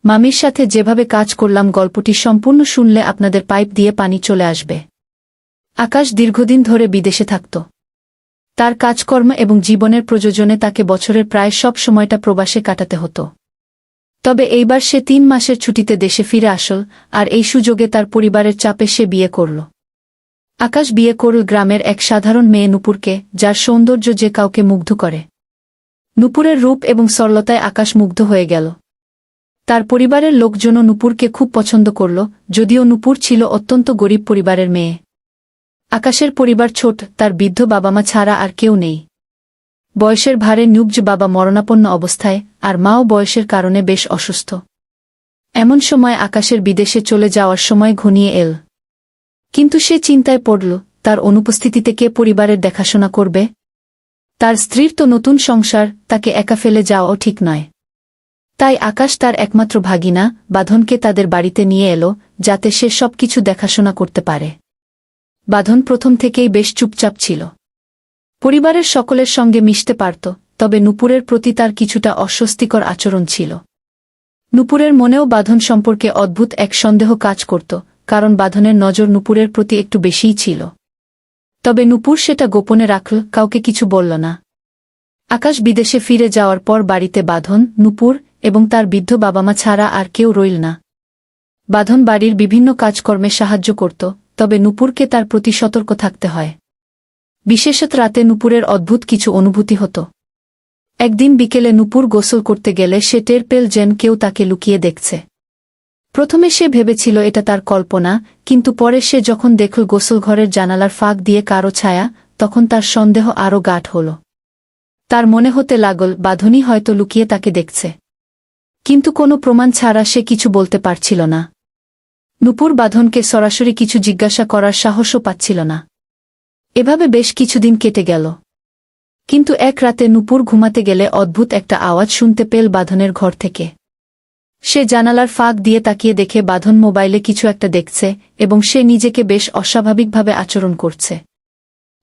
মামির সাথে যেভাবে কাজ করলাম গল্পটি সম্পূর্ণ শুনলে আপনাদের পাইপ দিয়ে পানি চলে আসবে। আকাশ দীর্ঘদিন ধরে বিদেশে থাকত। তার কাজকর্ম এবং জীবনের প্রয়োজনে তাকে বছরের প্রায় সব সময়টা প্রবাসে কাটাতে হতো। তবে এইবার সে 3 মাসের ছুটিতে দেশে ফিরে আসল, আর এই সুযোগে তার পরিবারের চাপে সে বিয়ে করল। আকাশ বিয়ে করল গ্রামের এক সাধারণ মেয়ে নূপুরকে, যার সৌন্দর্য যে কাউকে মুগ্ধ করে। নূপুরের রূপ এবং সরলতায় আকাশ মুগ্ধ হয়ে গেল। তার পরিবারের লোকজনও নূপুরকে খুব পছন্দ করল, যদিও নূপুর ছিল অত্যন্ত গরিব পরিবারের মেয়ে। আকাশের পরিবার ছোট, তার বৃদ্ধ বাবা মা ছাড়া আর কেউ নেই। বয়সের ভারে নুবজ বাবা মরণাপন্ন অবস্থায়, আর মাও বয়সের কারণে বেশ অসুস্থ। এমন সময় আকাশের বিদেশে চলে যাওয়ার সময় ঘনিয়ে এল। কিন্তু সে চিন্তায় পড়ল, তার অনুপস্থিতিতে কে পরিবারের দেখাশোনা করবে? তার স্ত্রীর তো নতুন সংসার, তাকে একা ফেলে যাওয়াও ঠিক নয়। তাই আকাশ তার একমাত্র ভাগিনা বাঁধনকে তাদের বাড়িতে নিয়ে এলো, যাতে সে সবকিছু দেখাশোনা করতে পারে। বাঁধন প্রথম থেকেই বেশ চুপচাপ ছিল। পরিবারের সকলের সঙ্গে মিশতে পারত, তবে নূপুরের প্রতি তার কিছুটা অস্বস্তিকর আচরণ ছিল। নূপুরের মনেও বাঁধন সম্পর্কে অদ্ভুত এক সন্দেহ কাজ করত, কারণ বাঁধনের নজর নূপুরের প্রতি একটু বেশিই ছিল। তবে নূপুর সেটা গোপনে রাখল, কাউকে কিছু বলল না। আকাশ বিদেশে ফিরে যাওয়ার পর বাড়িতে বাঁধন, নূপুর এবং তার বৃদ্ধ বাবা মা ছাড়া আর কেউ রইল না। বাঁধন বাড়ির বিভিন্ন কাজকর্মে সাহায্য করত, তবে নূপুরকে তার প্রতি সতর্ক থাকতে হয়। বিশেষত রাতে নূপুরের অদ্ভুত কিছু অনুভূতি হতো। একদিন বিকেলে নূপুর গোসল করতে গেলে সে টের পেল যেন কেউ তাকে লুকিয়ে দেখছে। প্রথমে সে ভেবেছিল এটা তার কল্পনা, কিন্তু পরে সে যখন দেখল গোসলঘরের জানালার ফাঁক দিয়ে কারো ছায়া, তখন তার সন্দেহ আরও গাঢ় হল। তার মনে হতে লাগল বাঁধনই হয়তো লুকিয়ে তাকে দেখছে। কিন্তু কোনো প্রমাণ ছাড়া সে কিছু বলতে পারছিল না। নূপুর বাঁধনকে সরাসরি কিছু জিজ্ঞাসা করার সাহসও পাচ্ছিল না। এভাবে বেশ কিছুদিন কেটে গেল। কিন্তু এক রাতে নূপুর ঘুমাতে গেলে অদ্ভুত একটা আওয়াজ শুনতে পেল বাঁধনের ঘর থেকে। সে জানালার ফাঁক দিয়ে তাকিয়ে দেখে বাঁধন মোবাইলে কিছু একটা দেখছে, এবং সে নিজেকে বেশ অস্বাভাবিকভাবে আচরণ করছে।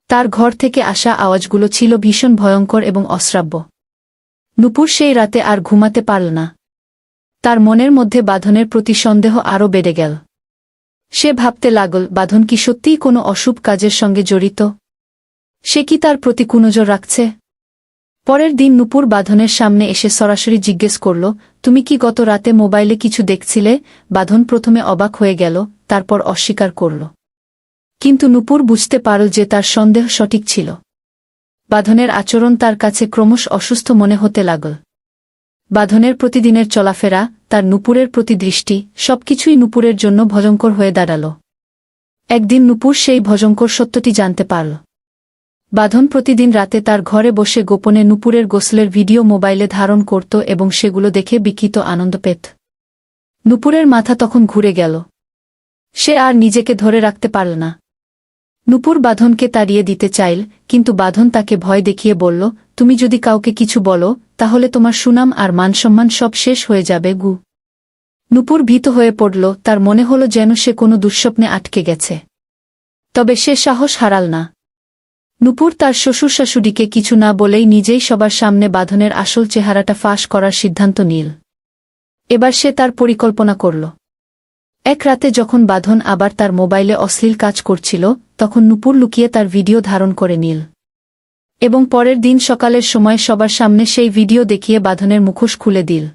তার ঘর থেকে আসা আওয়াজগুলো ছিল ভীষণ ভয়ঙ্কর এবং অশ্রাব্য। নূপুর সেই রাতে আর ঘুমাতে পারল না। তার মনের মধ্যে বাঁধনের প্রতি সন্দেহ আরও বেড়ে গেল। সে ভাবতে লাগল, বাঁধন কি সত্যিই কোনো অশুভ কাজের সঙ্গে জড়িত? সে কি তার প্রতি কুনজর রাখছে? পরের দিন নূপুর বাঁধনের সামনে এসে সরাসরি জিজ্ঞেস করল, তুমি কি গত রাতে মোবাইলে কিছু দেখছিলে? বাঁধন প্রথমে অবাক হয়ে গেল, তারপর অস্বীকার করল। কিন্তু নূপুর বুঝতে পারল যে তার সন্দেহ সঠিক ছিল। বাঁধনের আচরণ তার কাছে ক্রমশ অসুস্থ মনে হতে লাগল। বাঁধনের প্রতিদিনের চলাফেরা, তার নূপুরের প্রতি দৃষ্টি, সবকিছুই নূপুরের জন্য ভয়ঙ্কর হয়ে দাঁড়াল। একদিন নূপুর সেই ভয়ঙ্কর সত্যটি জানতে পারল। বাঁধন প্রতিদিন রাতে তার ঘরে বসে গোপনে নূপুরের গোসলের ভিডিও মোবাইলে ধারণ করত এবং সেগুলো দেখে বিকৃত আনন্দ পেত। নূপুরের মাথা তখন ঘুরে গেল। সে আর নিজেকে ধরে রাখতে পারল না। নূপুর বাঁধনকে তাড়িয়ে দিতে চাইল, কিন্তু বাঁধন তাকে ভয় দেখিয়ে বলল, তুমি যদি কাউকে কিছু বলো, তাহলে তোমার সুনাম আর মানসম্মান সব শেষ হয়ে যাবে গু। নূপুর ভীত হয়ে পড়ল, তার মনে হল যেন সে কোনো দুঃস্বপ্নে আটকে গেছে। তবে সে সাহস হারাল না। নূপুর তার শ্বশুর শাশুড়িকে কিছু না বলেই নিজেই সবার সামনে বাঁধনের আসল চেহারাটা ফাঁস করার সিদ্ধান্ত নিল। এবার সে তার পরিকল্পনা করল। এক রাতে যখন বাঁধন আবার তার মোবাইলে অশ্লীল কাজ করছিল, তখন নূপুর লুকিয়ে তার ভিডিও ধারণ করে নিল। এবং পরের দিন সকালের সময় সবার সামনে সেই ভিডিও দেখিয়ে বাঁধনের মুখোশ খুলে দিল।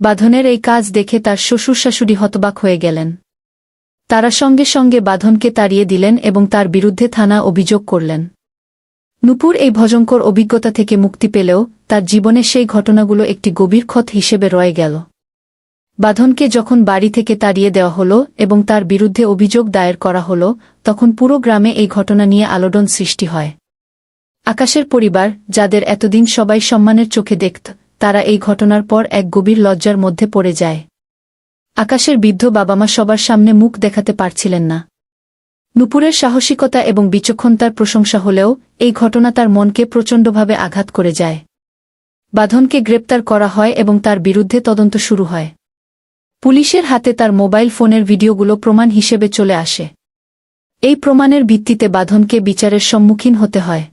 বাঁধনের এই কাজ দেখে তার শ্বশুর শাশুড়ি হতবাক হয়ে গেলেন। তারা সঙ্গে সঙ্গে বাঁধনকে তাড়িয়ে দিলেন এবং তার বিরুদ্ধে থানা অভিযোগ করলেন। নূপুর এই ভয়ঙ্কর অভিজ্ঞতা থেকে মুক্তি পেলেও তার জীবনে সেই ঘটনাগুলো একটি গভীর ক্ষত হিসেবে রয়ে গেল। বাঁধনকে যখন বাড়ি থেকে তাড়িয়ে দেওয়া হলো এবং তার বিরুদ্ধে অভিযোগ দায়ের করা হলো, তখন পুরো গ্রামে এই ঘটনা নিয়ে আলোড়ন সৃষ্টি হয়। আকাশের পরিবার, যাদের এতদিন সবাই সম্মানের চোখে দেখত, তারা এই ঘটনার পর এক গভীর লজ্জার মধ্যে পড়ে যায়। আকাশের বৃদ্ধ বাবা মা সবার সামনে মুখ দেখাতে পারছিলেন না। নূপুরের সাহসিকতা এবং বিচক্ষণতার প্রশংসা হলেও এই ঘটনা তার মনকে প্রচণ্ডভাবে আঘাত করে যায়। বাঁধনকে গ্রেপ্তার করা হয় এবং তার বিরুদ্ধে তদন্ত শুরু হয়। পুলিশের হাতে তার মোবাইল ফোনের ভিডিওগুলো প্রমাণ হিসেবে চলে আসে। এই প্রমাণের ভিত্তিতে বাঁধনকে বিচারের সম্মুখীন হতে হয়।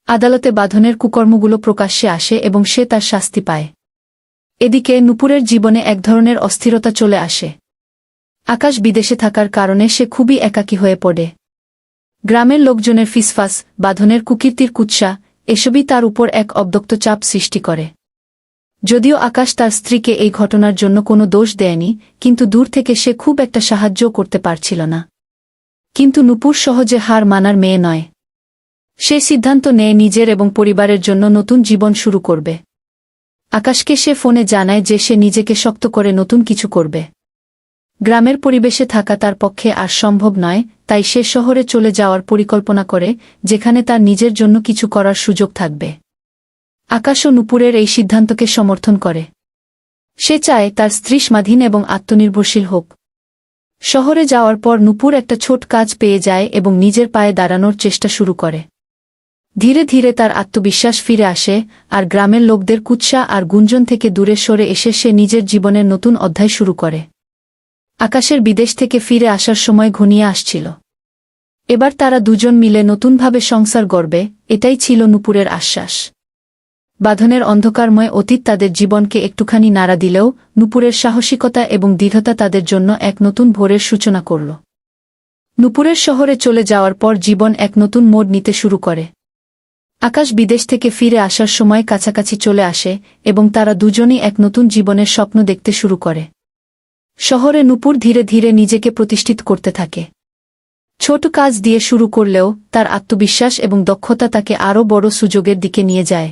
আদালতে বাঁধনের কুকর্মগুলো প্রকাশ্যে আসে এবং সে তার শাস্তি পায়। এদিকে নূপুরের জীবনে এক ধরনের অস্থিরতা চলে আসে। আকাশ বিদেশে থাকার কারণে সে খুবই একাকী হয়ে পড়ে। গ্রামের লোকজনের ফিসফাস, বাঁধনের কুকীর্তির কুৎসা, এসবই তার উপর এক অব্যক্ত চাপ সৃষ্টি করে। যদিও আকাশ তার স্ত্রীকে এই ঘটনার জন্য কোনো দোষ দেয়নি, কিন্তু দূর থেকে সে খুব একটা সাহায্যও করতে পারছিল না। কিন্তু নূপুর সহজে হার মানার মেয়ে নয়। সে সিদ্ধান্ত নেয় নিজের এবং পরিবারের জন্য নতুন জীবন শুরু করবে। আকাশকে সে ফোনে জানায় যে সে নিজেকে শক্ত করে নতুন কিছু করবে। গ্রামের পরিবেশে থাকা তার পক্ষে আর সম্ভব নয়, তাই সে শহরে চলে যাওয়ার পরিকল্পনা করে, যেখানে তার নিজের জন্য কিছু করার সুযোগ থাকবে। আকাশও নূপুরের এই সিদ্ধান্তকে সমর্থন করে। সে চায় তার স্ত্রী স্বাধীন এবং আত্মনির্ভরশীল হোক। শহরে যাওয়ার পর নূপুর একটা ছোট কাজ পেয়ে যায় এবং নিজের পায়ে দাঁড়ানোর চেষ্টা শুরু করে। ধীরে ধীরে তার আত্মবিশ্বাস ফিরে আসে, আর গ্রামের লোকদের কুৎসা আর গুঞ্জন থেকে দূরে সরে এসে সে নিজের জীবনের নতুন অধ্যায় শুরু করে। আকাশের বিদেশ থেকে ফিরে আসার সময় ঘনিয়ে আসছিল। এবার তারা দুজন মিলে নতুনভাবে সংসার গড়বে, এটাই ছিল নূপুরের আশ্বাস। বাঁধনের অন্ধকারময় অতীত তাদের জীবনকে একটুখানি নাড়া দিলেও নূপুরের সাহসিকতা এবং দৃঢ়তা তাদের জন্য এক নতুন ভোরের সূচনা করল। নূপুরের শহরে চলে যাওয়ার পর জীবন এক নতুন মোড় নিতে শুরু করে। আকাশ বিদেশ থেকে ফিরে আসার সময় কাছাকাছি চলে আসে এবং তারা দুজনই এক নতুন জীবনের স্বপ্ন দেখতে শুরু করে। শহরে নূপুর ধীরে ধীরে নিজেকে প্রতিষ্ঠিত করতে থাকে। ছোট কাজ দিয়ে শুরু করলেও তার আত্মবিশ্বাস এবং দক্ষতা তাকে আরও বড় সুযোগের দিকে নিয়ে যায়।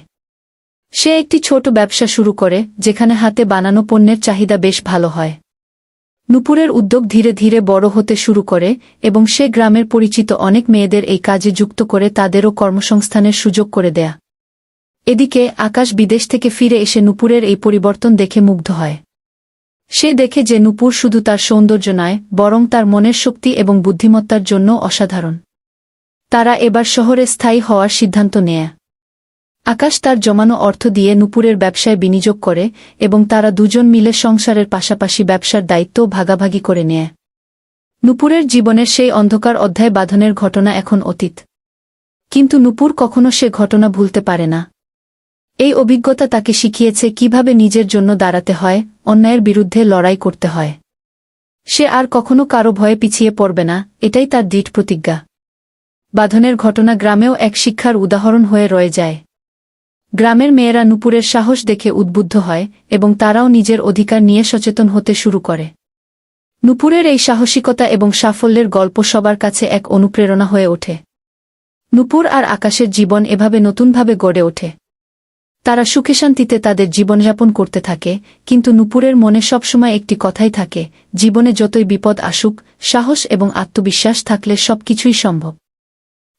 সে একটি ছোট ব্যবসা শুরু করে, যেখানে হাতে বানানো পণ্যের চাহিদা বেশ ভালো হয়। নূপুরের উদ্যোগ ধীরে ধীরে বড় হতে শুরু করে এবং সে গ্রামের পরিচিত অনেক মেয়েদের এই কাজে যুক্ত করে তাদেরও কর্মসংস্থানের সুযোগ করে দেয়া। এদিকে আকাশ বিদেশ থেকে ফিরে এসে নূপুরের এই পরিবর্তন দেখে মুগ্ধ হয়। সে দেখে যে নূপুর শুধু তার সৌন্দর্য নয়, বরং তার মনের শক্তি এবং বুদ্ধিমত্তার জন্য অসাধারণ। তারা এবার শহরে স্থায়ী হওয়ার সিদ্ধান্ত নেয়। আকাশ তার জমানো অর্থ দিয়ে নূপুরের ব্যবসায় বিনিয়োগ করে এবং তারা দুজন মিলে সংসারের পাশাপাশি ব্যবসার দায়িত্বও ভাগাভাগি করে নেয়। নূপুরের জীবনের সেই অন্ধকার অধ্যায় বাঁধনের ঘটনা এখন অতীত। কিন্তু নূপুর কখনো সে ঘটনা ভুলতে পারে না। এই অভিজ্ঞতা তাকে শিখিয়েছে কিভাবে নিজের জন্য দাঁড়াতে হয়, অন্যায়ের বিরুদ্ধে লড়াই করতে হয়। সে আর কখনো কারো ভয়ে পিছিয়ে পড়বে না, এটাই তার দৃঢ় প্রতিজ্ঞা। বাঁধনের ঘটনা গ্রামেও এক শিক্ষার উদাহরণ হয়ে রয়ে যায়। গ্রামের মেয়েরা নূপুরের সাহস দেখে উদ্বুদ্ধ হয় এবং তারাও নিজের অধিকার নিয়ে সচেতন হতে শুরু করে। নূপুরের এই সাহসিকতা এবং সাফল্যের গল্প সবার কাছে এক অনুপ্রেরণা হয়ে ওঠে। নূপুর আর আকাশের জীবন এভাবে নতুনভাবে গড়ে ওঠে। তারা সুখে শান্তিতে তাদের জীবনযাপন করতে থাকে, কিন্তু নূপুরের মনে সবসময় একটি কথাই থাকে, জীবনে যতই বিপদ আসুক, সাহস এবং আত্মবিশ্বাস থাকলে সবকিছুই সম্ভব।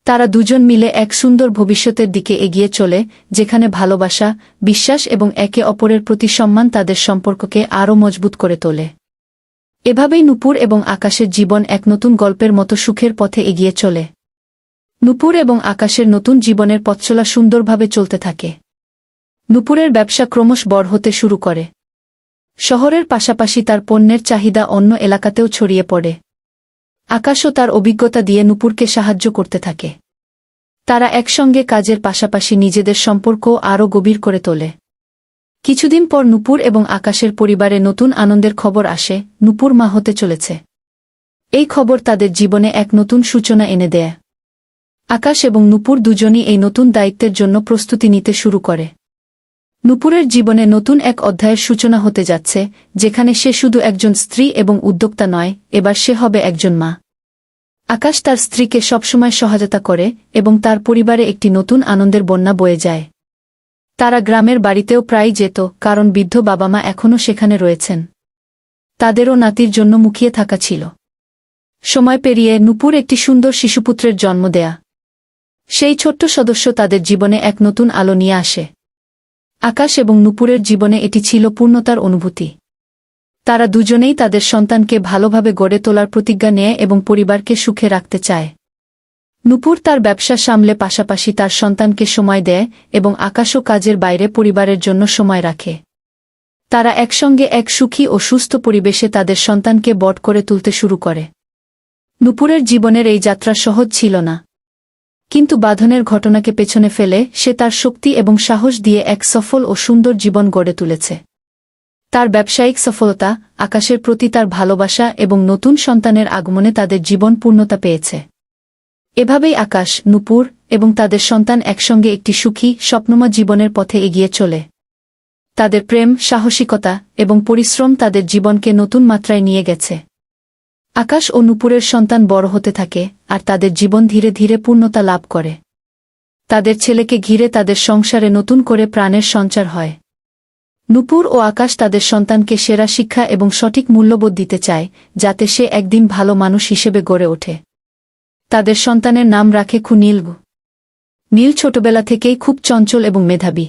তারা দুজন মিলে এক সুন্দর ভবিষ্যতের দিকে এগিয়ে চলে, যেখানে ভালোবাসা, বিশ্বাস এবং একে অপরের প্রতি সম্মান তাদের সম্পর্ককে আরও মজবুত করে তোলে। এভাবেই নূপুর এবং আকাশের জীবন এক নতুন গল্পের মতো সুখের পথে এগিয়ে চলে। নূপুর এবং আকাশের নতুন জীবনের পথচলা সুন্দরভাবে চলতে থাকে। নূপুরের ব্যবসা ক্রমশ বড় হতে শুরু করে। শহরের পাশাপাশি তার পণ্যের চাহিদা অন্য এলাকাতেও ছড়িয়ে পড়ে। আকাশও তার অভিজ্ঞতা দিয়ে নূপুরকে সাহায্য করতে থাকে। তারা একসঙ্গে কাজের পাশাপাশি নিজেদের সম্পর্কও আরও গভীর করে তোলে। কিছুদিন পর নূপুর এবং আকাশের পরিবারে নতুন আনন্দের খবর আসে, নূপুর মা হতে চলেছে। এই খবর তাদের জীবনে এক নতুন সূচনা এনে দেয়। আকাশ এবং নূপুর দুজনই এই নতুন দায়িত্বের জন্য প্রস্তুতি নিতে শুরু করে। নূপুরের জীবনে নতুন এক অধ্যায়ের সূচনা হতে যাচ্ছে, যেখানে সে শুধু একজন স্ত্রী এবং উদ্যোক্তা নয়, এবার সে হবে একজন মা। আকাশ তার স্ত্রীকে সবসময় সহায়তা করে এবং তার পরিবারে একটি নতুন আনন্দের বন্যা বয়ে যায়। তারা গ্রামের বাড়িতেও প্রায় যেত, কারণ বৃদ্ধ বাবা মা এখনও সেখানে রয়েছেন। তাদেরও নাতির জন্য মুখিয়ে থাকা ছিল। সময় পেরিয়ে নূপুর একটি সুন্দর শিশুপুত্রের জন্ম দেয়া। সেই ছোট্ট সদস্য তাদের জীবনে এক নতুন আলো নিয়ে আসে। আকাশ এবং নূপুরের জীবনে এটি ছিল পূর্ণতার অনুভূতি। তারা দুজনেই তাদের সন্তানকে ভালোভাবে গড়ে তোলার প্রতিজ্ঞা নেয় এবং পরিবারকে সুখে রাখতে চায়। নূপুর তার ব্যবসা সামলে পাশাপাশি তার সন্তানকে সময় দেয় এবং আকাশও কাজের বাইরে পরিবারের জন্য সময় রাখে। তারা একসঙ্গে এক সুখী ও সুস্থ পরিবেশে তাদের সন্তানকে বড় করে তুলতে শুরু করে। নূপুরের জীবনের এই যাত্রা সহজ ছিল না। কিন্তু বাঁধনের ঘটনাকে পেছনে ফেলে সে তার শক্তি এবং সাহস দিয়ে এক সফল ও সুন্দর জীবন গড়ে তুলেছে। তার ব্যবসায়িক সফলতা, আকাশের প্রতি তার ভালোবাসা এবং নতুন সন্তানের আগমনে তাদের জীবন পূর্ণতা পেয়েছে। এভাবেই আকাশ, নূপুর এবং তাদের সন্তান একসঙ্গে একটি সুখী, স্বপ্নময় জীবনের পথে এগিয়ে চলে। তাদের প্রেম, সাহসিকতা এবং পরিশ্রম তাদের জীবনকে নতুন মাত্রায় নিয়ে গেছে। আকাশ ও নূপুরের সন্তান বড় হতে থাকে, আর তাদের জীবন ধীরে ধীরে পূর্ণতা লাভ করে। তাদের ছেলেকে ঘিরে তাদের সংসারে নতুন করে প্রাণের সঞ্চার হয়। নূপুর ও আকাশ তাদের সন্তানকে সেরা শিক্ষা এবং সঠিক মূল্যবোধ দিতে চায়, যাতে সে একদিন ভালো মানুষ হিসেবে গড়ে ওঠে। তাদের সন্তানের নাম রাখে নীল। নীল ছোটবেলা থেকেই খুব চঞ্চল এবং মেধাবী।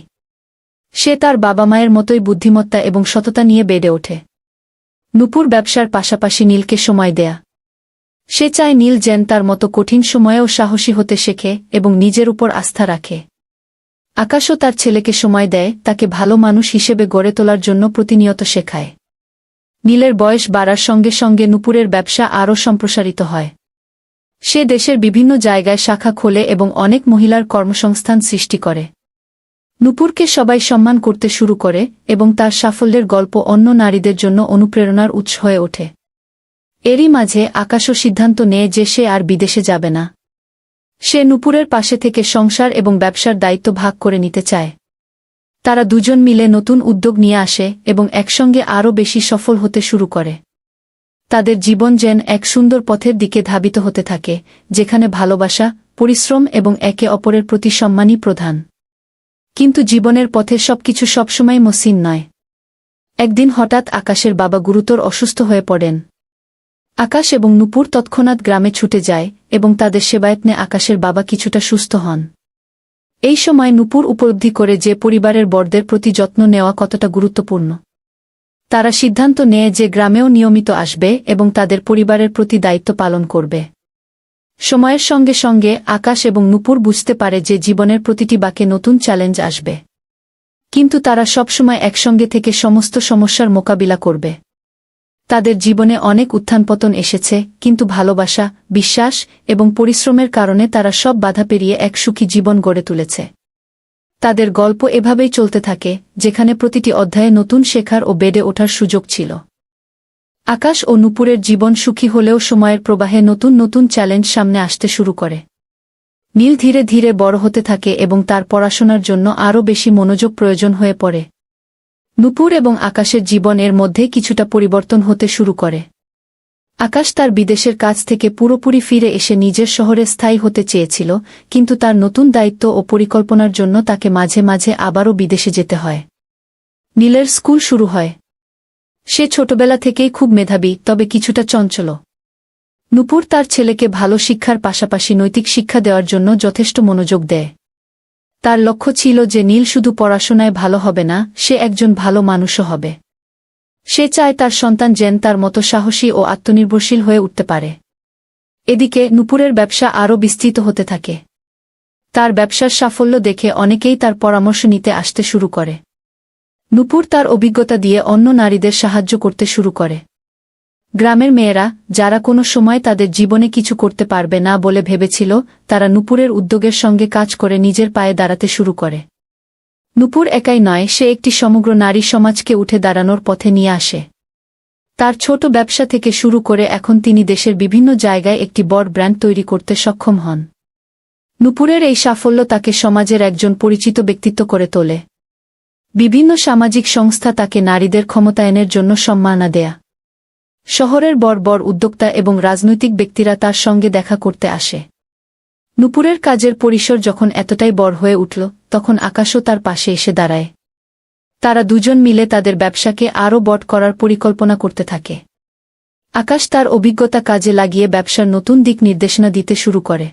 সে তার বাবা মায়ের মতোই বুদ্ধিমত্তা এবং সততা নিয়ে বেড়ে ওঠে। নূপুর ব্যবসার পাশাপাশি নীলকে সময় দেয়া। সে চায় নীল যেন তার মতো কঠিন সময়েও সাহসী হতে শেখে এবং নিজের উপর আস্থা রাখে। আকাশও তার ছেলেকে সময় দেয়, তাকে ভালো মানুষ হিসেবে গড়ে তোলার জন্য প্রতিনিয়ত শেখায়। নীলের বয়স বাড়ার সঙ্গে সঙ্গে নূপুরের ব্যবসা আরও সম্প্রসারিত হয়। সে দেশের বিভিন্ন জায়গায় শাখা খোলে এবং অনেক মহিলার কর্মসংস্থান সৃষ্টি করে। নূপুরকে সবাই সম্মান করতে শুরু করে এবং তার সাফল্যের গল্প অন্য নারীদের জন্য অনুপ্রেরণার উৎস হয়ে ওঠে। এরই মাঝে আকাশও সিদ্ধান্ত নেয় যে সে আর বিদেশে যাবে না। সে নূপুরের পাশে থেকে সংসার এবং ব্যবসার দায়িত্ব ভাগ করে নিতে চায়। তারা দুজন মিলে নতুন উদ্যোগ নিয়ে আসে এবং একসঙ্গে আরও বেশি সফল হতে শুরু করে। তাদের জীবন যেন এক সুন্দর পথের দিকে ধাবিত হতে থাকে, যেখানে ভালোবাসা, পরিশ্রম এবং একে অপরের প্রতি সম্মানই প্রধান। কিন্তু জীবনের পথে সবকিছু সবসময় মসৃণ নয়। একদিন হঠাৎ আকাশের বাবা গুরুতর অসুস্থ হয়ে পড়েন। আকাশ এবং নূপুর তৎক্ষণাৎ গ্রামে ছুটে যায় এবং তাদের সেবায়ত্নে আকাশের বাবা কিছুটা সুস্থ হন। এই সময় নূপুর উপলব্ধি করে যে পরিবারের বড়দের প্রতি যত্ন নেওয়া কতটা গুরুত্বপূর্ণ। তারা সিদ্ধান্ত নেয় যে গ্রামেও নিয়মিত আসবে এবং তাদের পরিবারের প্রতি দায়িত্ব পালন করবে। সময়ের সঙ্গে সঙ্গে আকাশ এবং নূপুর বুঝতে পারে যে জীবনের প্রতিটি বাঁকে নতুন চ্যালেঞ্জ আসবে। কিন্তু তারা সবসময় একসঙ্গে থেকে সমস্ত সমস্যার মোকাবিলা করবে। তাদের জীবনে অনেক উত্থান-পতন এসেছে, কিন্তু ভালোবাসা, বিশ্বাস এবং পরিশ্রমের কারণে তারা সব বাধা পেরিয়ে এক সুখী জীবন গড়ে তুলেছে। তাদের গল্প এভাবেই চলতে থাকে, যেখানে প্রতিটি অধ্যায়ে নতুন শেখার ও বেড়ে ওঠার সুযোগ ছিল। আকাশ ও নূপুরের জীবন সুখী হলেও সময়ের প্রবাহে নতুন নতুন চ্যালেঞ্জ সামনে আসতে শুরু করে। নীল ধীরে ধীরে বড় হতে থাকে এবং তার পড়াশোনার জন্য আরও বেশি মনোযোগ প্রয়োজন হয়ে পড়ে। নূপুর এবং আকাশের জীবন এর মধ্যে কিছুটা পরিবর্তন হতে শুরু করে। আকাশ তার বিদেশের কাজ থেকে পুরোপুরি ফিরে এসে নিজের শহরে স্থায়ী হতে চেয়েছিল, কিন্তু তার নতুন দায়িত্ব ও পরিকল্পনার জন্য তাকে মাঝে মাঝে আবারও বিদেশে যেতে হয়। নীলের স্কুল শুরু হয়। সে ছোটবেলা থেকেই খুব মেধাবী, তবে কিছুটা চঞ্চল। নূপুর তার ছেলেকে ভালো শিক্ষার পাশাপাশি নৈতিক শিক্ষা দেওয়ার জন্য যথেষ্ট মনোযোগ দেয়। তার লক্ষ্য ছিল যে নীল শুধু পড়াশোনায় ভালো হবে না, সে একজন ভালো মানুষও হবে। সে চায় তার সন্তান যেন তার মতো সাহসী ও আত্মনির্ভরশীল হয়ে উঠতে পারে। এদিকে নূপুরের ব্যবসা আরও বিস্তৃত হতে থাকে। তার ব্যবসার সাফল্য দেখে অনেকেই তার পরামর্শ নিতে আসতে শুরু করে। নূপুর তার অভিজ্ঞতা দিয়ে অন্য নারীদের সাহায্য করতে শুরু করে। গ্রামের মেয়েরা, যারা কোনো সময় তাদের জীবনে কিছু করতে পারবে না বলে ভেবেছিল, তারা নূপুরের উদ্যোগের সঙ্গে কাজ করে নিজের পায়ে দাঁড়াতে শুরু করে। নূপুর একাই নয়, সে একটি সমগ্র নারী সমাজকে উঠে দাঁড়ানোর পথে নিয়ে আসে। তার ছোট ব্যবসা থেকে শুরু করে এখন তিনি দেশের বিভিন্ন জায়গায় একটি বড় ব্র্যান্ড তৈরি করতে সক্ষম হন। নূপুরের এই সাফল্য তাকে সমাজের একজন পরিচিত ব্যক্তিত্ব করে তোলে। বিভিন্ন সামাজিক সংস্থা তাকে নারীদের ক্ষমতায়নের জন্য সম্মাননা দেয়া। শহরের বড় বড় উদ্যোক্তা এবং রাজনৈতিক ব্যক্তিরা তার সঙ্গে দেখা করতে আসে। নূপুরের কাজের পরিসর যখন এতটাই বড় হয়ে উঠল, তখন আকাশও তার পাশে এসে দাঁড়ায়। তারা দুজন মিলে তাদের ব্যবসাকে আরও বড় করার পরিকল্পনা করতে থাকে। আকাশ তার অভিজ্ঞতা কাজে লাগিয়ে ব্যবসার নতুন দিক নির্দেশনা দিতে শুরু করে।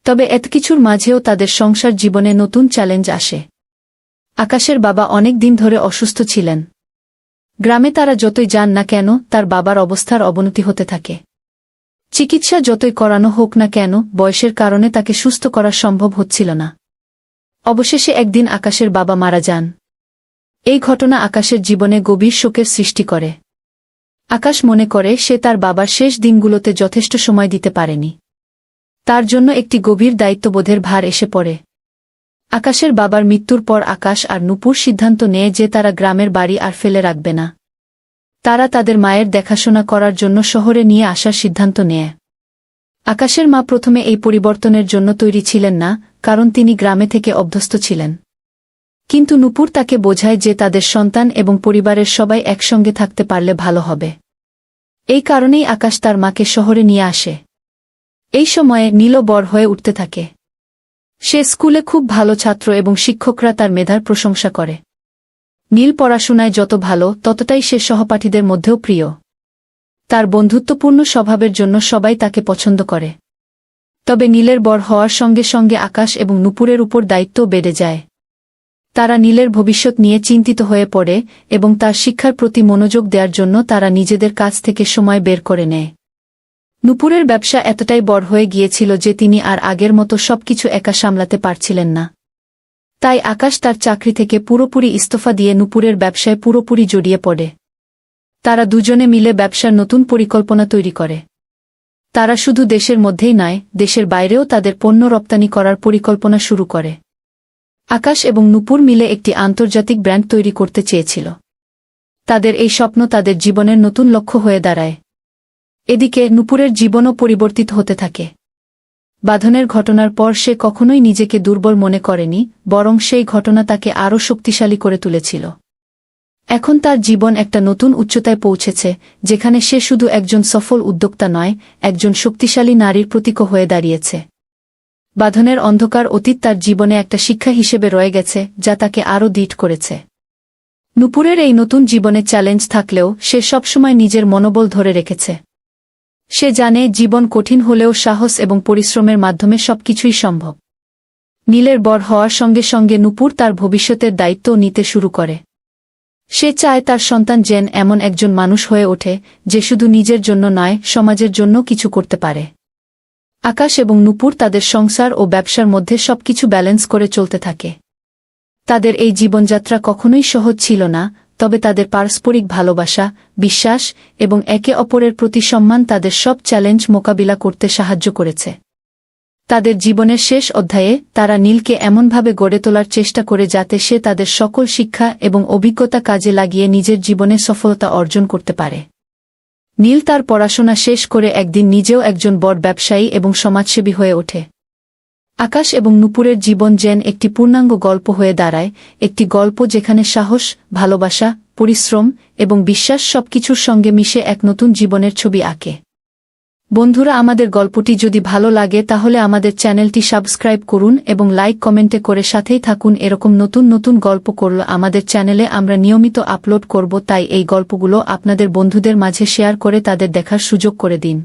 তবে এত কিছুর মাঝেও তাদের সংসার জীবনে নতুন চ্যালেঞ্জ আসে। আকাশের বাবা অনেক দিন ধরে অসুস্থ ছিলেন। গ্রামে তারা যতই যান না কেন, তার বাবার অবস্থার অবনতি হতে থাকে। চিকিৎসা যতই করানো হোক না কেন, বয়সের কারণে তাকে সুস্থ করা সম্ভব হচ্ছিল না। অবশেষে একদিন আকাশের বাবা মারা যান। এই ঘটনা আকাশের জীবনে গভীর শোকের সৃষ্টি করে। আকাশ মনে করে সে তার বাবার শেষ দিনগুলোতে যথেষ্ট সময় দিতে পারেনি। তার জন্য একটি গভীর দায়িত্ববোধের ভার এসে পড়ে। আকাশের বাবার মৃত্যুর পর আকাশ আর নূপুর সিদ্ধান্ত নেয় যে তারা গ্রামের বাড়ি আর ফেলে রাখবে না। তারা তাদের মায়ের দেখাশোনা করার জন্য শহরে নিয়ে আসার সিদ্ধান্ত নেয়। আকাশের মা প্রথমে এই পরিবর্তনের জন্য তৈরি ছিলেন না, কারণ তিনি গ্রামে থেকে অভ্যস্ত ছিলেন। কিন্তু নূপুর তাকে বোঝায় যে তাদের সন্তান এবং পরিবারের সবাই একসঙ্গে থাকতে পারলে ভালো হবে। এই কারণেই আকাশ তার মাকে শহরে নিয়ে আসে। এই সময়ে নীলও বড় হয়ে উঠতে থাকে। সে স্কুলে খুব ভালো ছাত্র এবং শিক্ষকরা তার মেধার প্রশংসা করে। নীল পড়াশোনায় যত ভালো ততটাই সে সহপাঠীদের মধ্যেও প্রিয়। তার বন্ধুত্বপূর্ণ স্বভাবের জন্য সবাই তাকে পছন্দ করে। তবে নীলের বড় হওয়ার সঙ্গে সঙ্গে আকাশ এবং নূপুরের উপর দায়িত্বও বেড়ে যায়। তারা নীলের ভবিষ্যৎ নিয়ে চিন্তিত হয়ে পড়ে এবং তার শিক্ষার প্রতি মনোযোগ দেওয়ার জন্য তারা নিজেদের কাছ থেকে সময় বের করে নেয়। নূপুরের ব্যবসা এতটাই বড় হয়ে গিয়েছিল যে তিনি আর আগের মতো সবকিছু একা সামলাতে পারছিলেন না। তাই আকাশ তার চাকরি থেকে পুরোপুরি ইস্তফা দিয়ে নূপুরের ব্যবসায় পুরোপুরি জড়িয়ে পড়ে। তারা দুজনে মিলে ব্যবসার নতুন পরিকল্পনা তৈরি করে। তারা শুধু দেশের মধ্যেই নয়, দেশের বাইরেও তাদের পণ্য রপ্তানি করার পরিকল্পনা শুরু করে। আকাশ এবং নূপুর মিলে একটি আন্তর্জাতিক ব্র্যান্ড তৈরি করতে চেয়েছিল। তাদের এই স্বপ্ন তাদের জীবনের নতুন লক্ষ্য হয়ে দাঁড়ায়। এদিকে নূপুরের জীবনও পরিবর্তিত হতে থাকে। বাঁধনের ঘটনার পর সে কখনোই নিজেকে দুর্বল মনে করেনি, বরং সেই ঘটনা তাকে আরও শক্তিশালী করে তুলেছিল। এখন তার জীবন একটা নতুন উচ্চতায় পৌঁছেছে, যেখানে সে শুধু একজন সফল উদ্যোক্তা নয়, একজন শক্তিশালী নারীর প্রতীকও হয়ে দাঁড়িয়েছে। বাঁধনের অন্ধকার অতীত তার জীবনে একটা শিক্ষা হিসেবে রয়ে গেছে, যা তাকে আরও দৃঢ় করেছে। নূপুরের এই নতুন জীবনে চ্যালেঞ্জ থাকলেও সে সবসময় নিজের মনোবল ধরে রেখেছে। সে জানে জীবন কঠিন হলেও সাহস এবং পরিশ্রমের মাধ্যমে সবকিছুই সম্ভব। নীলের বড় হওয়ার সঙ্গে সঙ্গে নূপুর তার ভবিষ্যতের দায়িত্বও নিতে শুরু করে। সে চায় তার সন্তান যেন এমন একজন মানুষ হয়ে ওঠে যে শুধু নিজের জন্য নয়, সমাজের জন্য কিছু করতে পারে। আকাশ এবং নূপুর তাদের সংসার ও ব্যবসার মধ্যে সবকিছু ব্যালেন্স করে চলতে থাকে। তাদের এই জীবনযাত্রা কখনোই সহজ ছিল না, তবে তাদের পারস্পরিক ভালোবাসা, বিশ্বাস এবং একে অপরের প্রতি সম্মান তাদের সব চ্যালেঞ্জ মোকাবিলা করতে সাহায্য করেছে। তাদের জীবনের শেষ অধ্যায়ে তারা নীলকে এমনভাবে গড়ে তোলার চেষ্টা করে যাতে সে তাদের সকল শিক্ষা এবং অভিজ্ঞতা কাজে লাগিয়ে নিজের জীবনে সফলতা অর্জন করতে পারে। নীল তার পড়াশোনা শেষ করে একদিন নিজেও একজন বড় ব্যবসায়ী এবং সমাজসেবী হয়ে ওঠে। আকাশ এবং নূপুরের জীবন যেন একটি পূর্ণাঙ্গ গল্প হয়ে দাঁড়ায়, একটি গল্প যেখানে সাহস, ভালোবাসা, পরিশ্রম এবং বিশ্বাস সবকিছুর সঙ্গে মিশে এক নতুন জীবনের ছবি আঁকে। বন্ধুরা, আমাদের গল্পটি যদি ভালো লাগে তাহলে আমাদের চ্যানেলটি সাবস্ক্রাইব করুন এবং লাইক কমেন্টে করে সাথেই থাকুন। এরকম নতুন নতুন গল্প করলে আমাদের চ্যানেলে আমরা নিয়মিত আপলোড করব, তাই এই গল্পগুলো আপনাদের বন্ধুদের মাঝে শেয়ার করে তাদের দেখার সুযোগ করে দিন।